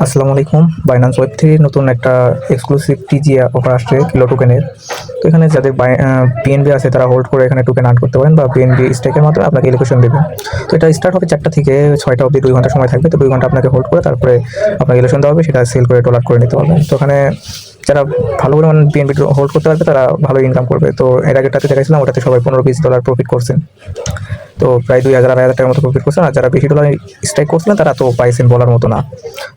আসসালামু আলাইকুম। বাইন্যান্স ওয়েব3 নতুন একটা এক্সক্লুসিভ টিজিএ অফার আসছে কিলো টোকেনের। তো এখানে যাদের বিএনবি আছে তারা হোল্ড করে এখানে টোকেন আর্ন করতে পারেন বা বিএনবি স্টেকের মাধ্যমে আপনাকে এলোকেশন দেবে। তো এটা স্টার্ট হবে 4টা থেকে 6টা অবধি 2 ঘন্টা সময় থাকবে। তো 2 ঘন্টা আপনাকে হোল্ড করে তারপরে আপনাকে এলোকেশন দেওয়া হবে, সেটা সেল করে ডলার করে নিতে পারবেন। তো ওখানে যারা ভালো পরিমাণ বিএনবি হোল্ড করতে পারবে তারা ভালো ইনকাম করবে। তো এর আগেরটাতে দেখাইছিলাম, ওটাতে সবাই $15-20 প্রফিট করছেন। তো প্রায় 2,000-2,500 টাকার মতো প্রফিট করছেন। আর যারা বেশি ডলার স্ট্রাইক করছিলেন তারা তো পাইছেন বলার মতো না।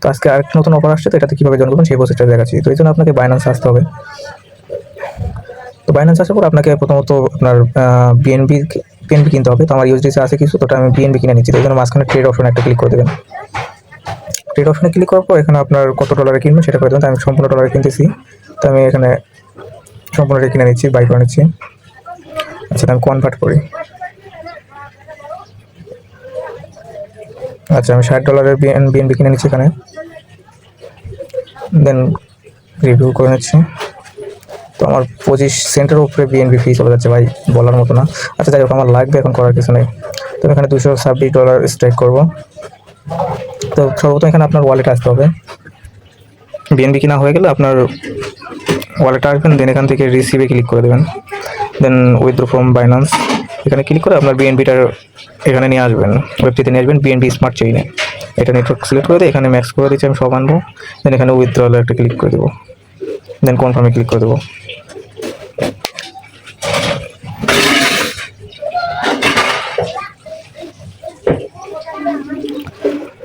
তো আজকে আরেকটা নতুন অফার আসছে, তো এটাতে কীভাবে জয়েন করবেন সেই প্রসেসটা দেখাচ্ছি। তো এই জন্য আপনাকে বাইন্যান্স আসতে হবে। তো বাইন্যান্স আসার পর আপনাকে প্রথমত আপনার বিএনবি কিনতে হবে। তো আমার ইউএসডিসি আছে কিছু, তো ওটা আমি বিএনবি কিনে নিচ্ছি। তো এই জন্য মাঝখানে ট্রেড অপশনে একটা ক্লিক করে দেবেন। ট্রেড অপশনে ক্লিক করার পর এখানে আপনার কত ডলারে কিনবেন সেটা করে দেবেন। তো আমি সম্পূর্ণ ডলারে কিনতেছি, তো আমি এখানে সম্পূর্ণটা কিনে নিচ্ছি, বাই করে নিচ্ছি। আচ্ছা, আমি কনভার্ট করি। আচ্ছা, আমি $60 বিএনবি কিনে নিচ্ছি এখানে, দেন রিভিউ করে নিচ্ছি। তো আমার 25 সেন্টের উপরে বিএনবি ফি চলে যাচ্ছে ভাই, বলার মতো না। আচ্ছা, যাই হোক, আমার লাগবে, এখন করার কিছু নেই। তো এখানে $226 স্ট্রাইক করবো। তো সর্বপ্রথম এখানে আপনার ওয়ালেটে আসতে হবে। বিএনবি কিনা হয়ে গেলে আপনার ওয়ালেটে আসবেন, দেন এখান থেকে রিসিভে ক্লিক করে দেবেন। দেন উইথড্র ফ্রম বাইন্যান্স এখানে ক্লিক করে আপনার বিএনবিটার এখানে নিয়ে আসবেন, ওয়েবটিতে নিয়ে আসবেন বিএনবি স্মার্ট চেইনে। এটা নেটওয়ার্ক সিলেক্ট করে দিয়ে এখানে ম্যাক্স করে দিচ্ছি, আমি সব আনবো। দেন এখানে উইথড্রলে একটা ক্লিক করে দেবো, দেন কনফার্মে ক্লিক করে দেবো।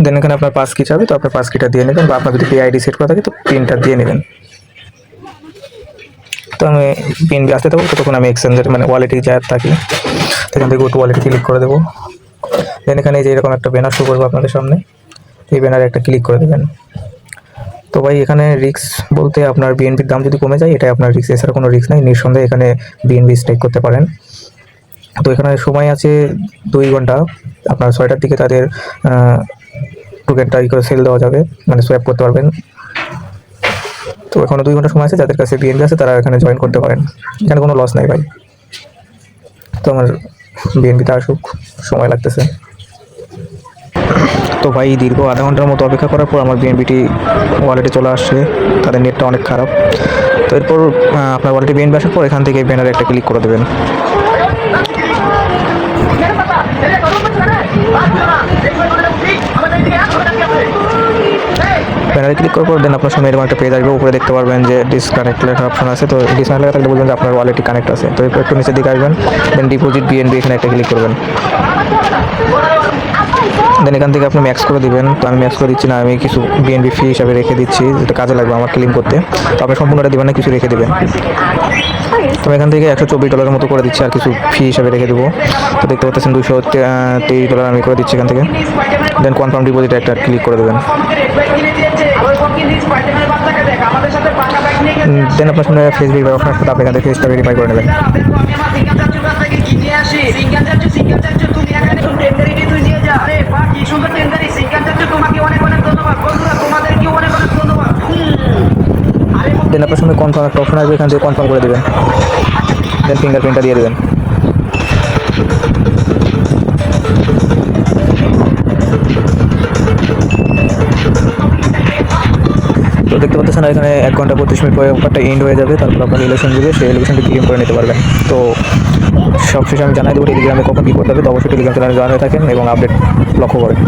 দেন এখানে আপনার পাস কি চাবে, তো আপনার পাস কিটা দিয়ে নেবেন, বা আপনার যদি আইডি সেট করা থাকে তো পিনটা দিয়ে নেবেন। তো আমি বিএনবি আসতে দেবো, ততক্ষণ আমি এক্সচেঞ্জের মানে ওয়ালেটে যা থাকি সেখান থেকে গোটু ওয়ালেটে ক্লিক করে দেবো। দেন এখানে যে এরকম একটা ব্যানার শো করবো আপনাদের সামনে, এই ব্যানারে একটা ক্লিক করে দেবেন। তো ভাই এখানে রিস্ক বলতে আপনার বিএনবির দাম যদি কমে যায় এটাই আপনার রিস্ক, এছাড়া কোনো রিস্ক নাই। নিঃসন্দেহে এখানে বিএনবি স্টেক করতে পারেন। তো এখানে সময় আছে 2 ঘন্টা। আপনার 6টার দিকে তাদের টোকেনটা করে সেল দেওয়া যাবে, মানে সোয়াপ করতে পারবেন। তো এখনো 2 ঘন্টা সময় আছে, যাদের কাছে বিএনবি আছে তারা এখানে জয়েন করতে পারেন, এখানে কোনো লস নাই ভাই। তো আমার বিএনবিতে আসুক, সময় লাগতেছে। তো ভাই দীর্ঘ আধা ঘন্টার মতো অপেক্ষা করার পর আমার বিএনবিটি ওয়ালেটে চলে আসছে। তাদের নেটটা অনেক খারাপ। তো এরপর আপনার ওয়ালেটে বিএনবি আসার পর এখান থেকে ব্যানারে একটা ক্লিক করে দেবেন। ব্যানারে ক্লিক করার পর দেন আপনার সামনে এরকম একটা পেজ আসবে, উপরে দেখতে পারবেন যে ডিসকানেক্ট লেখা অপশন আছে। তো ডিসকানেক্ট লেখা থাকলে বলবেন যে আপনার ওয়ালেটটি কানেক্ট আছে। তো এরপর একটু নিচের দিকে আসবেন, দেন ডিপোজিট বিএনবি এখানে একটা ক্লিক করবেন। দেন এখান থেকে আপনি ম্যাক্স করে দিবেন। তো আমি ম্যাক্স করে দিচ্ছি না, আমি কিছু বিএনবি ফি হিসাবে রেখে দিচ্ছি, যেটা কাজে লাগবে আমার ক্লেম করতে। তো আপনি সম্পূর্ণটা দেবেন না, কিছু রেখে দেবেন। তো এখান থেকে $124 মতো করে দিচ্ছি, আর কিছু ফি হিসাবে রেখে দেবো। তো দেখতে পাচ্ছেন $223 আমি করে দিচ্ছি এখান থেকে। দেন কনফার্ম ডিপোজিটে একটা ক্লিক করে দেবেন। দেন আপনার সামনে ফেস ভেরিফাই অপশন আসবে, আপনি এখান থেকে ফেসটা ভেরিফাই করে নেবেন। দেন আপনার সামনে কনফার্ম একটা অপশন আসবে, এখান থেকে কনফার্ম করে দেবেন। দেন ফিঙ্গারপ্রিন্টটা দিয়ে দেবেন। তো দেখতে পাচ্ছেন এখানে 1 ঘন্টা 35 মিনিট পরে অফারটা এন্ড হয়ে যাবে। তারপর আপনার রিলেশন দিবে, সেই রিলেশনটি ক্লেম করে নিতে পারবেন। তো সবশেষে আমি জানাই দেবো টেলিগ্রামে কখন কী করতে হবে। তো অবশ্যই টেলিগ্রাম চ্যানেলে জয়েন হয়ে থাকেন এবং আপডেট লক্ষ্য করেন।